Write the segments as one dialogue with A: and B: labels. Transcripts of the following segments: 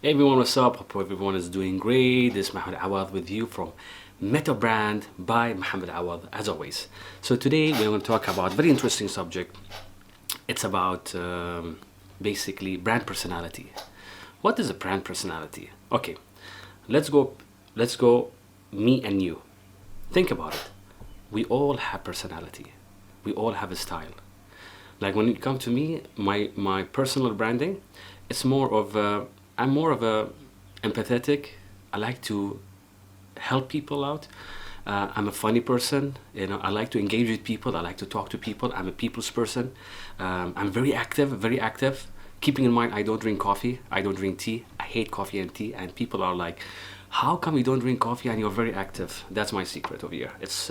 A: Hey everyone, what's up? Hope everyone is doing great. This is Mohammed Awad with you from Meta Brand by Mohammed Awad, as always. So today we're going to talk about a very interesting subject. It's about basically brand personality. What is a brand personality? Okay, let's go. Let's go. Me and you. Think about it. We all have personality. We all have a style. Like when it comes to me, my personal branding, it's more of I'm more of a empathetic. I like to help people out. I'm a funny person. I like to engage with people. I like to talk to people. I'm a people's person. I'm very active, very active. Keeping in mind, I don't drink coffee. I don't drink tea. I hate coffee and tea. And people are like, "How come you don't drink coffee and you're very active?" That's my secret over here. It's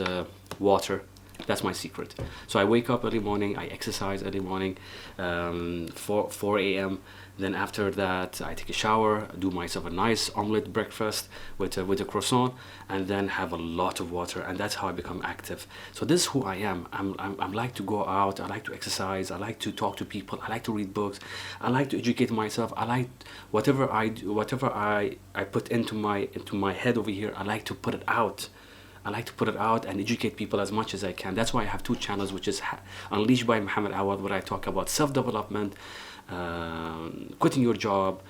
A: water. That's my secret. So I wake up early morning. I exercise early morning, 4 a.m. Then after that, I take a shower, do myself a nice omelette breakfast with a croissant, and then have a lot of water, and that's how I become active. So this is who I am. I'm like to go out. I like to exercise. I like to talk to people. I like to read books. I like to educate myself. I like whatever I do, whatever I put into my head over here. I like to put it out. I like to put it out and educate people as much as I can. That's why I have two channels, which is Unleashed by Mohammed Awad, where I talk about self-development, quitting your job,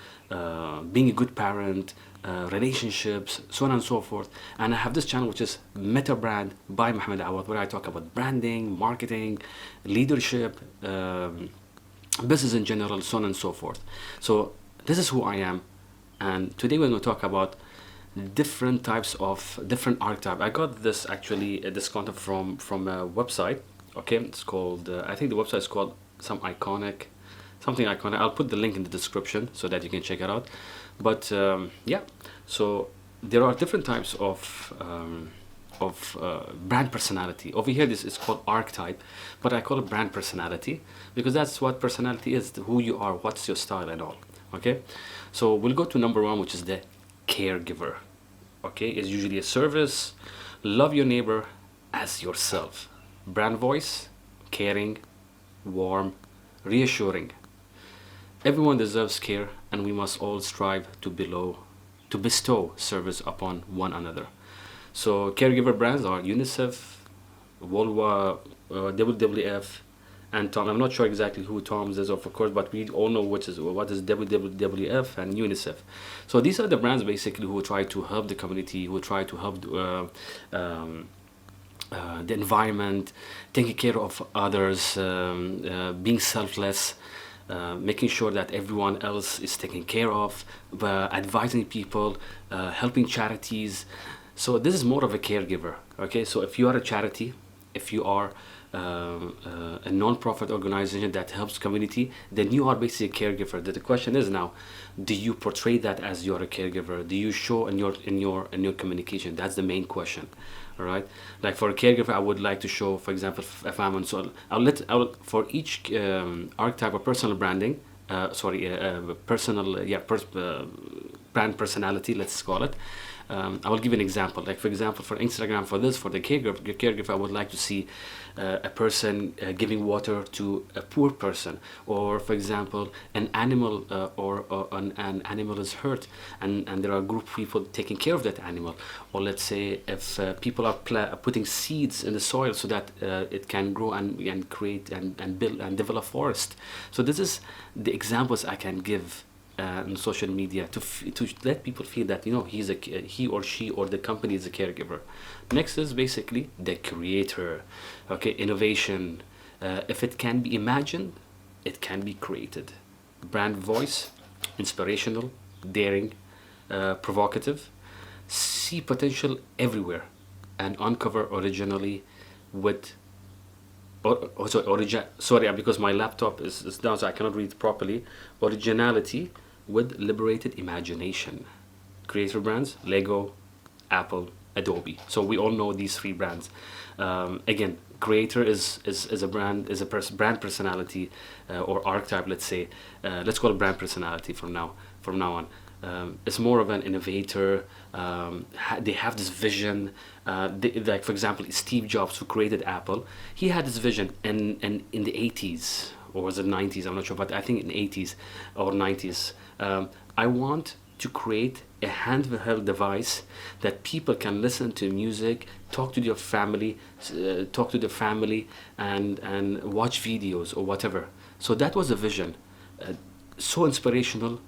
A: being a good parent, relationships, so on and so forth. And I have this channel, which is Meta Brand by Mohammed Awad, where I talk about branding, marketing, leadership, business in general, so on and so forth. So this is who I am. And today we're going to talk about different types of different archetype. I got this actually this content from a website. Okay, it's called I think the website is called something iconic. I'll put the link in the description so that you can check it out. But yeah, so there are different types of brand personality. Over here, this is called archetype, but I call it brand personality because that's what personality is: who you are, what's your style, and all. Okay, so we'll go to number one, which is the caregiver. Okay, it's usually a service. Love your neighbor as yourself. Brand voice: caring, warm, reassuring. Everyone deserves care, and we must all strive to bestow service upon one another. So caregiver brands are UNICEF, Volvo, WWF, and Tom. I'm not sure exactly who Tom's is, of course, but we all know what is WWF and UNICEF. So these are the brands basically who try to help the community, who try to help the environment, taking care of others, being selfless, making sure that everyone else is taken care of, advising people, helping charities. So this is more of a caregiver. Okay, so if you are a charity, if you are a non-profit organization that helps community, then you are basically a caregiver. The question is now, do you portray that as you're a caregiver? Do you show in your communication? That's the main question. All right, like for a caregiver, I would like to show, for example, if I'm on, so I'll for each archetype of personal branding, personal, brand personality, let's call it. I will give an example. Like for example, for Instagram, for the caregiver, I would like to see a person giving water to a poor person, or for example, an animal or an animal is hurt, and there are a group of people taking care of that animal, or let's say if people are putting seeds in the soil so that it can grow and create and build and develop forest. So this is the examples I can give on social media to let people feel that he or she or the company is a caregiver. Next is basically the creator. Okay, innovation. If it can be imagined, it can be created. Brand voice: inspirational, daring, provocative. See potential everywhere, and uncover originally with sorry, because my laptop is down, so I cannot read properly. Originality with liberated imagination. Creator brands: Lego, Apple, Adobe. So we all know these three brands. Again, creator is a brand, is a brand personality, or archetype. Let's say, let's call it brand personality from now on. It's more of an innovator. They have this vision. Like for example, Steve Jobs, who created Apple, he had this vision in the 80s, or was it 90s? I'm not sure, but I think in the 80s or 90s. I want to create a handheld device that people can listen to music, talk to their family, and watch videos or whatever. So that was a vision. So inspirational,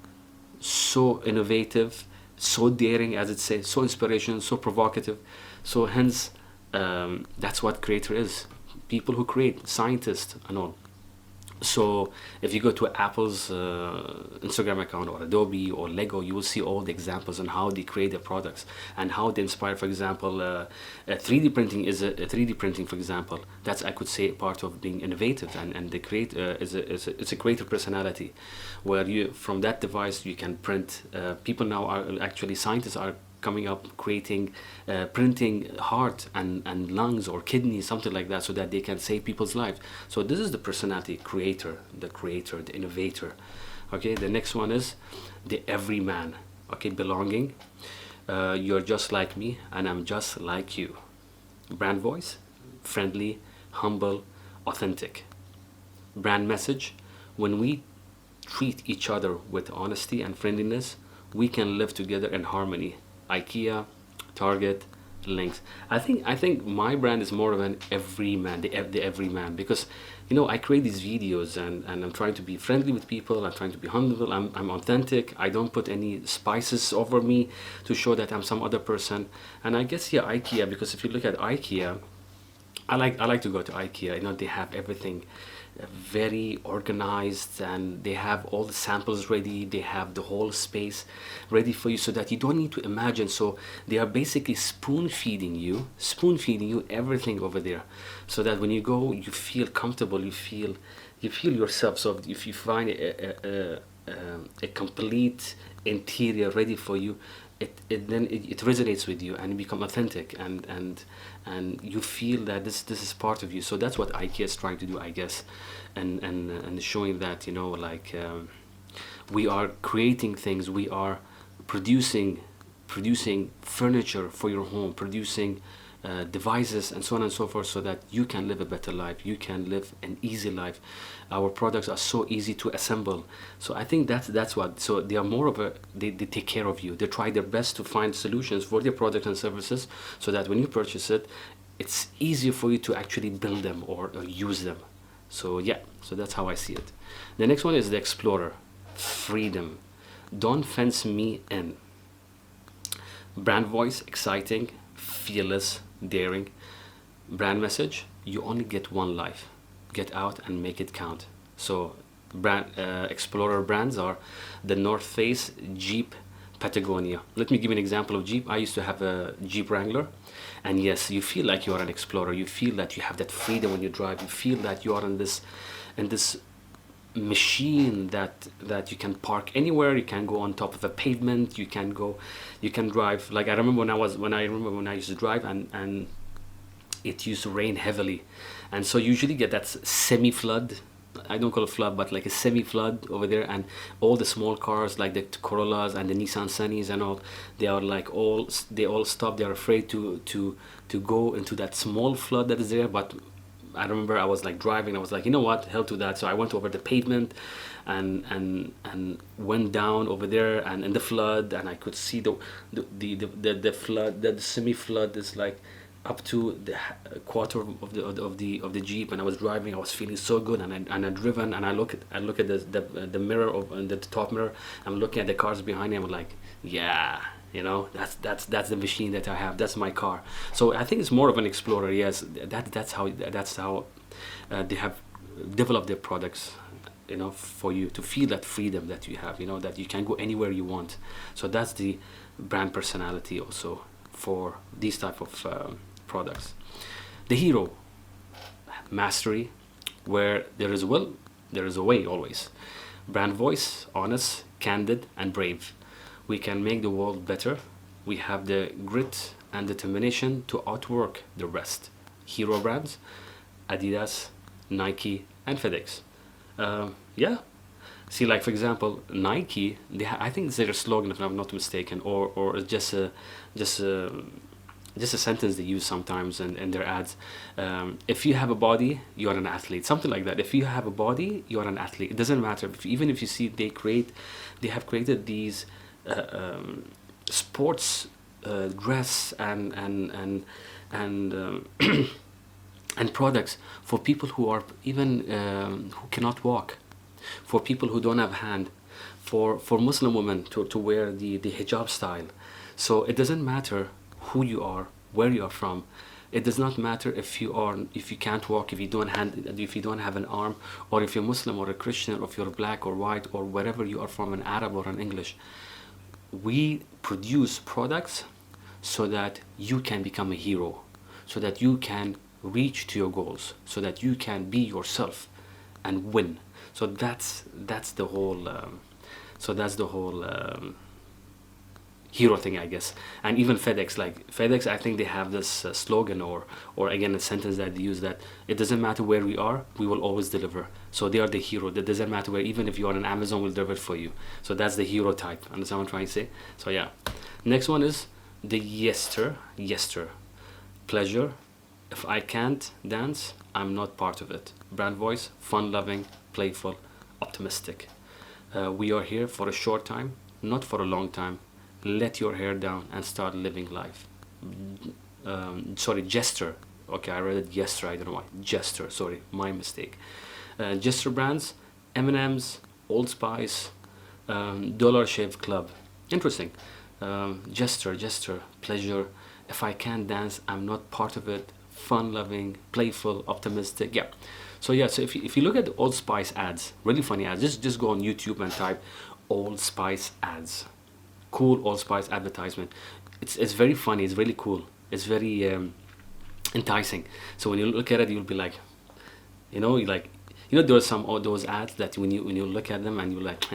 A: so innovative, so daring, as it says, so inspirational, so provocative. So hence, that's what creator is. People who create, scientists and all. So if you go to Apple's Instagram account or Adobe or Lego, you will see all the examples on how they create their products and how they inspire. For example, 3D printing is a 3D printing, for example. That's, I could say, part of being innovative, and the create it's a creative personality, where you, from that device you can print. People now are actually, scientists are coming up creating printing heart and lungs or kidneys, something like that, so that they can save people's lives. So this is the personality: creator, the innovator. Okay, the next one is the everyman. Okay, belonging. You're just like me and I'm just like you. Brand voice: friendly, humble, authentic. Brand message: when we treat each other with honesty and friendliness, we can live together in harmony. IKEA, Target, Lynx. I think my brand is more of an everyman, the everyman, because I create these videos, and I'm trying to be friendly with people. I'm trying to be humble. I'm authentic. I don't put any spices over me to show that I'm some other person. And I guess, yeah, IKEA, because if you look at IKEA, I like to go to IKEA. They have everything very organized, and they have all the samples ready. They have the whole space ready for you, so that you don't need to imagine. So they are basically spoon feeding you everything over there, so that when you go, you feel comfortable. You feel yourself. So if you find a complete interior ready for you, it resonates with you, and you become authentic, and you feel that this is part of you. So that's what IKEA is trying to do, I guess, and showing that, like, we are creating things, we are producing furniture for your home, producing devices and so on and so forth, so that you can live a better life, you can live an easy life. Our products are so easy to assemble. So I think that's what. So they are more of they take care of you. They try their best to find solutions for their products and services, so that when you purchase it, it's easier for you to actually build them or use them. So yeah, so that's how I see it. The next one is the explorer. Freedom. Don't fence me in. Brand voice: exciting, fearless, daring. Brand message: you only get one life. Get out and make it count. So brand explorer brands are the North Face, Jeep, Patagonia. Let me give you an example of Jeep. I used to have a Jeep Wrangler, and yes, you feel like you are an explorer. You feel that you have that freedom when you drive. You feel that you are in this machine that you can park anywhere. You can go on top of a pavement. You can drive. Like, I remember when I used to drive, and it used to rain heavily, and so usually get that semi flood. I don't call it flood, but like a semi flood over there, and all the small cars like the Corollas and the Nissan Sunnys and all, they are like they all stop. They are afraid to go into that small flood that is there. But I remember I was like driving. I was like, you know what, hell to that. So I went over the pavement, and went down over there, and in the flood, and I could see the flood. The semi flood is like up to the quarter of the Jeep, and I was driving. I was feeling so good, and I driven, and I look at the mirror of the top mirror. I'm looking at the cars behind me. I'm like, yeah. That's the machine that I have. That's my car. So I think it's more of an explorer. Yes, that's how they have developed their products, for you to feel that freedom that you have. That you can go anywhere you want. So that's the brand personality also for these type of products. The hero. Mastery. Where there is a will, there is a way always. Brand voice: honest, candid, and brave. We can make the world better. We have the grit and determination to outwork the rest. Hero brands: Adidas, Nike, and FedEx. Yeah. See, like, for example, Nike. I think it's their slogan, if I'm not mistaken, or it's just a sentence they use sometimes in their ads. If you have a body, you are an athlete. Something like that. If you have a body, you are an athlete. It doesn't matter. Even if you see, they have created these sports dress and and products for people who are even who cannot walk, for people who don't have hand, for Muslim women to wear the hijab style. So it doesn't matter who you are, where you are from. It does not matter if you can't walk, if you don't have an arm, or if you're Muslim or a Christian, or if you're black or white or wherever you are from, an Arab or an English. We produce products so that you can become a hero, so that you can reach to your goals, so that you can be yourself and win. So that's the whole hero thing, I guess. And even FedEx, I think they have this slogan, or again a sentence that they use, that it doesn't matter where we are, we will always deliver. So they are the hero. That doesn't matter where, even if you are on Amazon, we'll deliver it for you. So that's the hero type. Understand what I'm trying to say? So yeah. Next one is the yester. Pleasure. If I can't dance, I'm not part of it. Brand voice, fun loving, playful, optimistic. We are here for a short time, not for a long time. Let your hair down and start living life. Sorry, Jester. Okay, I read it Jester. I don't know why. Jester. Sorry, my mistake. Jester brands: M&M's, Old Spice, Dollar Shave Club. Interesting. Jester. Pleasure. If I can't dance, I'm not part of it. Fun loving, playful, optimistic. Yeah. So yeah. So if you look at the Old Spice ads, really funny ads. Just go on YouTube and type Old Spice ads. Cool Old Spice advertisement. It's very funny. It's really cool. It's very enticing. So when you look at it, you'll be like, there are some of those ads that when you look at them and you're like,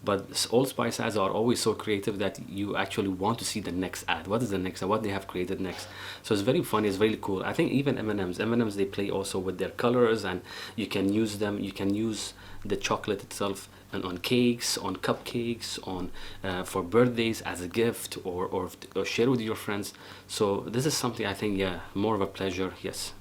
A: but Old Spice ads are always so creative that you actually want to see the next ad. What is the next ad? What they have created next? So it's very funny. It's really cool. I think even M&M's they play also with their colors, and you can use them. You can use the chocolate itself and on cakes, on cupcakes, on for birthdays as a gift, or share with your friends. So this is something I think, yeah, more of a pleasure. Yes.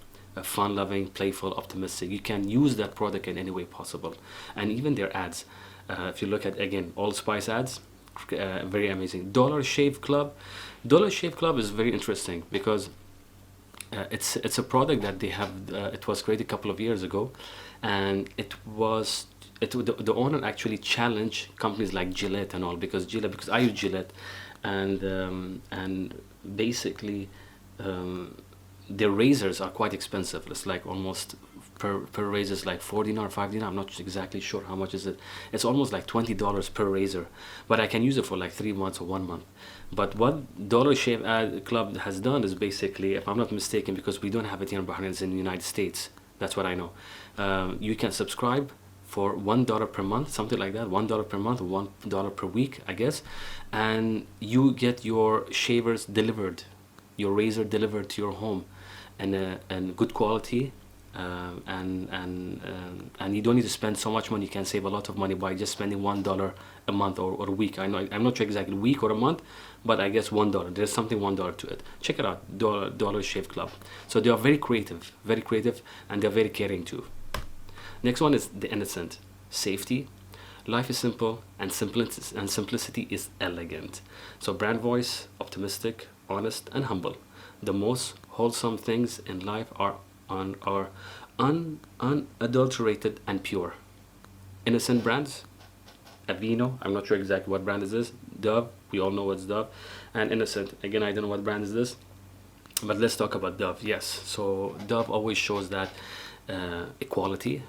A: Fun loving, playful, optimistic. You can use that product in any way possible. And even their ads, if you look at again Old Spice ads, very amazing. Dollar Shave Club is very interesting because it's a product that they have. It was created a couple of years ago, and the owner actually challenged companies like Gillette and all, because I use Gillette, and basically their razors are quite expensive. It's like almost per razor is like 4 dinar or 5 dinar. I'm not exactly sure how much is it. It's almost like $20 per razor, but I can use it for like 3 months or 1 month. But what Dollar Shave Ad Club has done is basically, if I'm not mistaken, because we don't have it here in Bahrain, it's in the United States. That's what I know. You can subscribe for $1 per month, something like that. $1 per month, $1 per week, I guess, and you get your shavers delivered, your razor delivered to your home, and good quality, and you don't need to spend so much money. You can save a lot of money by just spending $1 a month or a week. I'm not sure exactly week or a month, but I guess $1. There's something $1 to it. Check it out, Dollar Shave Club. So they are very creative, and they're very caring too. Next one is The Innocent. Safety. Life is simple, and simplicity is elegant. So brand voice: optimistic, honest, and humble. The most wholesome things in life are unadulterated and pure. Innocent brands: Aveeno, I'm not sure exactly what brand is this. Dove, we all know what's Dove. And Innocent, again, I don't know what brand is this, but let's talk about Dove. Yes, so Dove always shows that equality.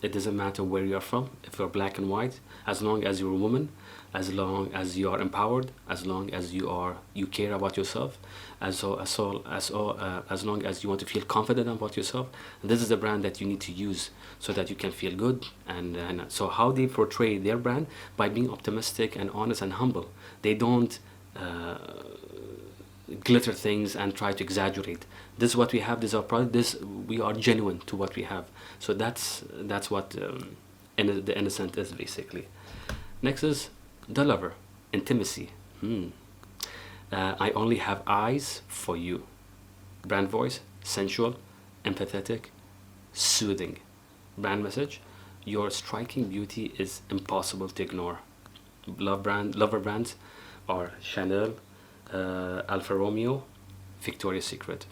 A: It doesn't matter where you're from, if you're black and white, as long as you're a woman, as long as you are empowered, as long as you care about yourself, as long as you want to feel confident about yourself. This is the brand that you need to use so that you can feel good. And so how they portray their brand: by being optimistic and honest and humble. They don't glitter things and try to exaggerate. This is what we have. This is our product. We are genuine to what we have. So that's what The Innocent is basically. Next is The Lover. Intimacy. I only have eyes for you. Brand voice: sensual, empathetic, soothing. Brand message: your striking beauty is impossible to ignore. lover brands are Chanel, Alfa Romeo, Victoria's Secret.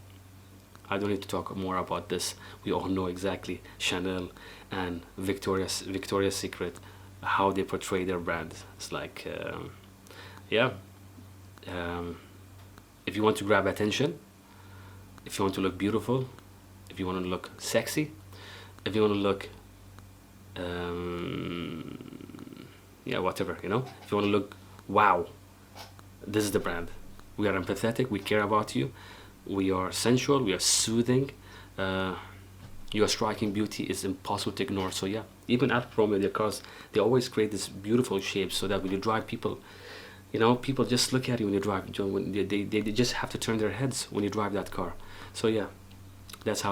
A: I don't need to talk more about this. We all know exactly Chanel and Victoria's Secret, how they portray their brands. It's like, yeah, um, if you want to grab attention, if you want to look beautiful, if you want to look sexy, if you want to look, yeah, whatever, you know, if you want to look wow, this is the brand. We are empathetic, we care about you, we are sensual, we are soothing. uh, your striking beauty is impossible to ignore. So yeah, even Alfa Romeo, their cars, they always create this beautiful shapes so that when you drive, people, you know, people just look at you when you drive. When they just have to turn their heads when you drive that car. So yeah, that's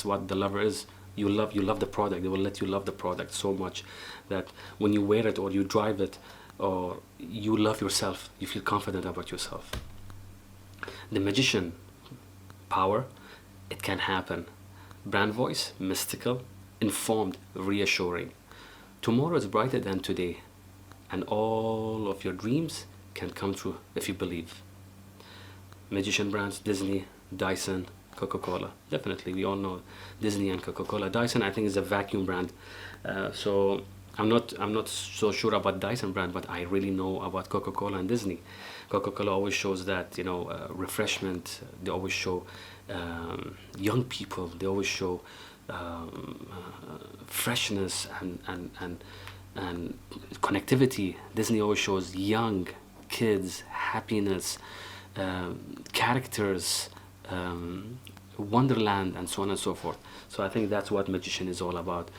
A: what the lover is. You love the product. They will let you love the product so much that when you wear it or you drive it, or you love yourself, you feel confident about yourself. The magician power, it can happen. Brand voice, mystical, informed, reassuring. Tomorrow is brighter than today, and all of your dreams can come true if you believe. Magician brands, Disney, Dyson, Coca-Cola. Definitely, we all know Disney and Coca-Cola. Dyson, I think, is a vacuum brand. So I'm not so sure about Dyson brand, but I really know about Coca-Cola and Disney. Coca-Cola always shows that, you know, refreshment. They always show young people. They always show freshness and connectivity. Disney always shows young kids, happiness, characters, wonderland, and so on and so forth. So I think that's what magician is all about.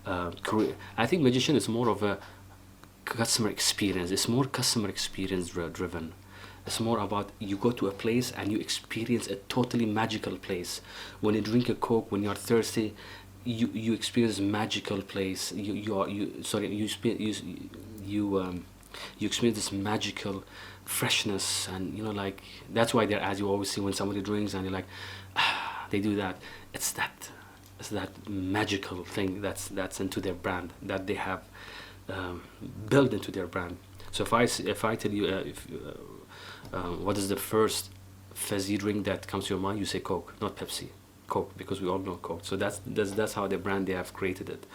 A: I think magician is more of a customer experience. It's more customer experience driven. It's more about, you go to a place and you experience a totally magical place. When you drink a Coke, when you're thirsty, you experience magical place. You experience this magical freshness, and you know, like, that's why they're, as you always see when somebody drinks and you're like, ah, they do that. It's that magical thing that's into their brand, that they have built into their brand. So if I tell you, what is the first fizzy drink that comes to your mind, you say Coke, not Pepsi. Coke, because we all know Coke. So that's how the brand, they have created it.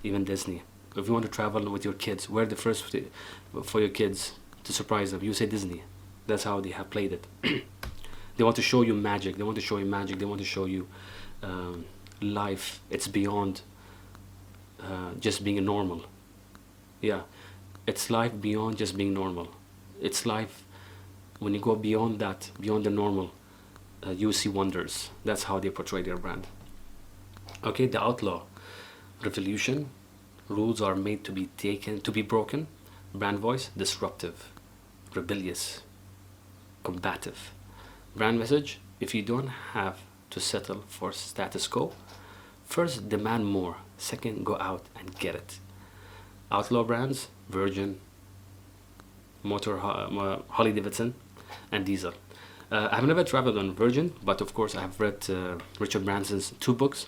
A: Even Disney. If you want to travel with your kids, where the first for your kids to surprise them, you say Disney. That's how they have played it. They want to show you magic. They want to show you magic. They want to show you life. It's beyond just being a normal. Yeah, it's life beyond just being normal. It's life when you go beyond that, beyond the normal. You see wonders. That's how they portray their brand. Okay, the outlaw revolution. Rules are made to be broken. Brand voice, disruptive, rebellious, combative. Brand message, if you don't have to settle for status quo, first demand more, second go out and get it. Outlaw brands, Virgin, Harley Davidson, and Diesel. I've never traveled on Virgin, but of course I've read Richard Branson's 2 books,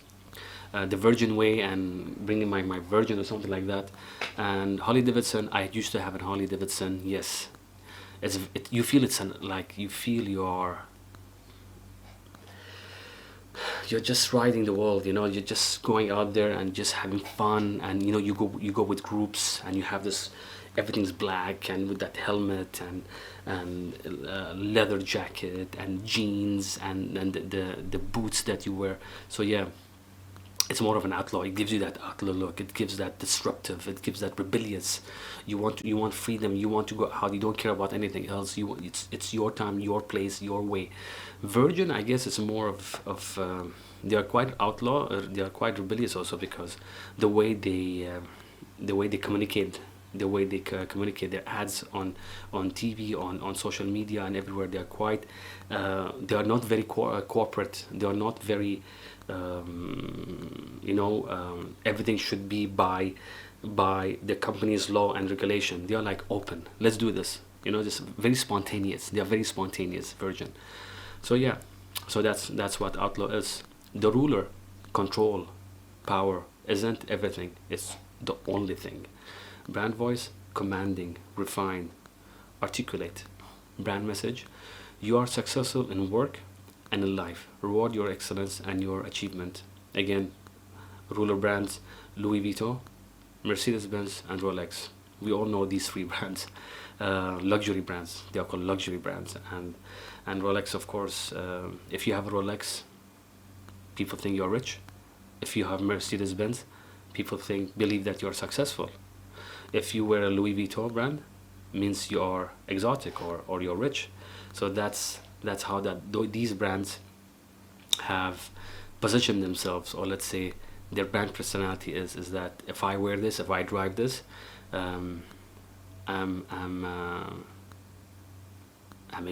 A: The Virgin Way and Bringing My Virgin, or something like that. And Harley Davidson, I used to have a Harley Davidson. Yes, you feel you're just riding the world. You know, you're just going out there and just having fun. And you know, you go with groups, and you have this. Everything's black, and with that helmet and leather jacket and jeans and the boots that you wear. So yeah, it's more of an outlaw. It gives you that outlaw look. It gives that disruptive. It gives that rebellious. You want freedom. You want to go out. You don't care about anything else. It's your time, your place, your way. Virgin, I guess, is more of they are quite outlaw. They are quite rebellious also, because the way they communicate. The way they communicate their ads on TV, on social media, and everywhere, they are quite. They are not very corporate. They are not very. Everything should be by the company's law and regulation. They are like open. Let's do this. You know, just very spontaneous. They are very spontaneous. Virgin. So yeah, so that's what outlaw is. The ruler, control, power isn't everything. It's the only thing. Brand voice, commanding, refined, articulate brand message, you are successful in work and in life. Reward your excellence and your achievement. Again, ruler brands: Louis Vuitton, Mercedes-Benz, and Rolex. We all know these three brands, luxury brands. They are called luxury brands, and Rolex, of course. If you have a Rolex, people think you're rich. If you have Mercedes-Benz, people believe that you're successful. If you wear a Louis Vuitton brand, means you are exotic, or you're rich. So that's how these brands have positioned themselves, or let's say their brand personality is that if I wear this, if I drive this, I'm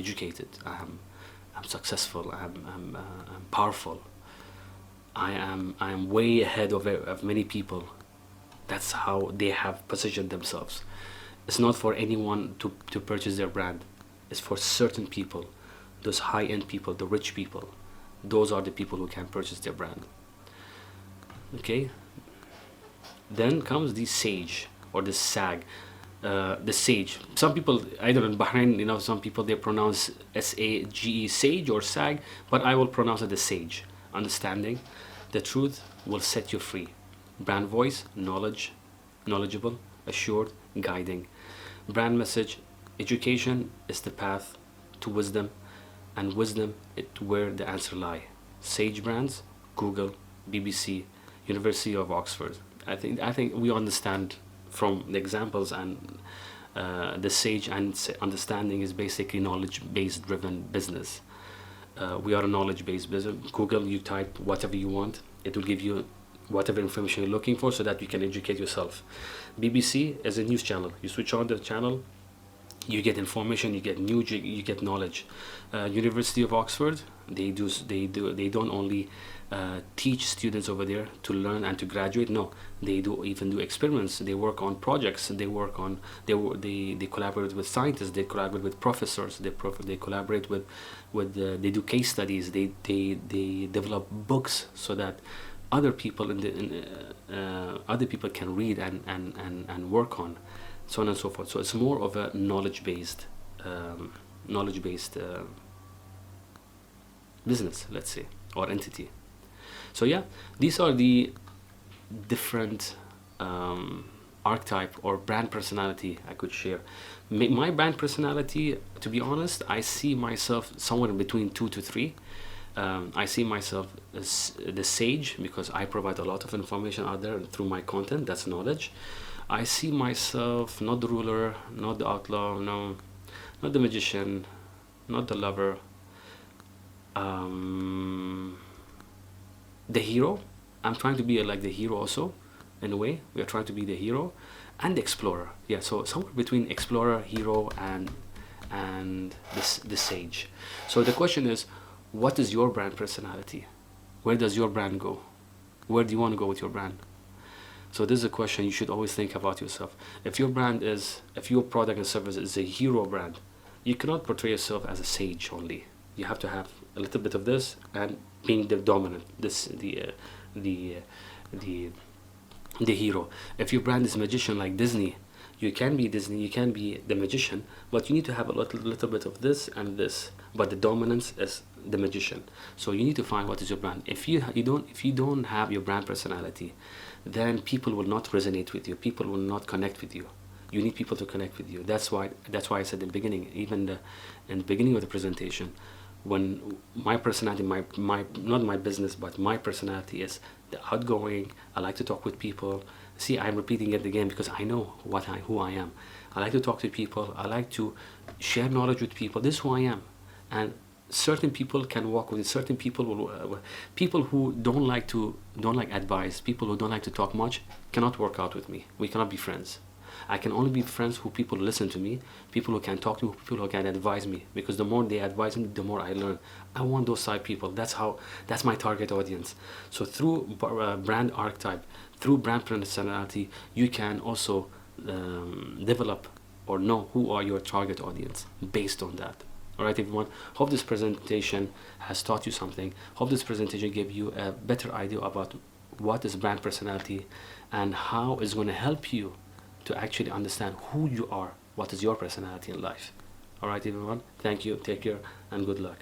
A: educated, I'm successful, I'm powerful, I am way ahead of many people. That's how they have positioned themselves. It's not for anyone to purchase their brand. It's for certain people, those high-end people, the rich people. Those are the people who can purchase their brand. Okay. Then comes the sage, or the sag. The sage. Some people, either in Bahrain, some people they pronounce S-A-G-E, sage or sag, but I will pronounce it the sage. Understanding the truth will set you free. Brand voice: knowledgeable, assured, guiding. Brand message: education is the path to wisdom, and wisdom is where the answer lie. Sage brands: Google, BBC, University of Oxford. I think we understand from the examples, and the sage and understanding is basically knowledge-based driven business. We are a knowledge-based business. Google, you type whatever you want, it will give you whatever information you're looking for, so that you can educate yourself. BBC is a news channel. You switch on the channel, you get information, you get news, you get knowledge. University of Oxford, they don't only teach students over there to learn and to graduate. No, they even do experiments. They work on projects. They collaborate with scientists. They collaborate with professors. They collaborate with they do case studies. They develop books so that other people other people can read and work on, so on and so forth. So it's more of a knowledge-based business, let's say, or entity. So yeah, these are the different archetype or brand personality I could share. My brand personality, to be honest, I see myself somewhere in between 2 to 3. I see myself as the sage, because I provide a lot of information out there through my content. That's knowledge. I see myself not the ruler, not the outlaw, no, not the magician, not the lover, the hero. I'm trying to be like the hero also, in a way. We are trying to be the hero and the explorer. Yeah, so somewhere between explorer, hero, and the sage. So the question is, what is your brand personality? Where does your brand go? Where do you want to go with your brand? So this is a question you should always think about yourself. If your product and service is a hero brand, you cannot portray yourself as a sage only. You have to have a little bit of this and being the dominant, the hero. If your brand is magician like Disney, you can be Disney, you can be the magician, but you need to have a little bit of this and this. But the dominance is the magician. So you need to find what is your brand. If you don't have your brand personality, then people will not resonate with you. People will not connect with you. You need people to connect with you. That's why I said in the beginning, even in the beginning of the presentation, when my personality, my not my business, but my personality is the outgoing. I like to talk with people. See, I'm repeating it again because I know who I am. I like to talk to people. I like to share knowledge with people. This is who I am. And certain people can walk with it. Certain people will, people who don't like advice, people who don't like to talk much, cannot work out with me. We cannot be friends. I can only be friends who people listen to me, people who can talk to me, people who can advise me. Because the more they advise me, the more I learn. I want those type people. That's my target audience. So through brand archetype, through brand personality, you can also develop or know who are your target audience based on that. All right, everyone. Hope this presentation has taught you something. Hope this presentation gave you a better idea about what is brand personality and how it's going to help you to actually understand who you are, what is your personality in life. All right, everyone. Thank you. Take care and good luck.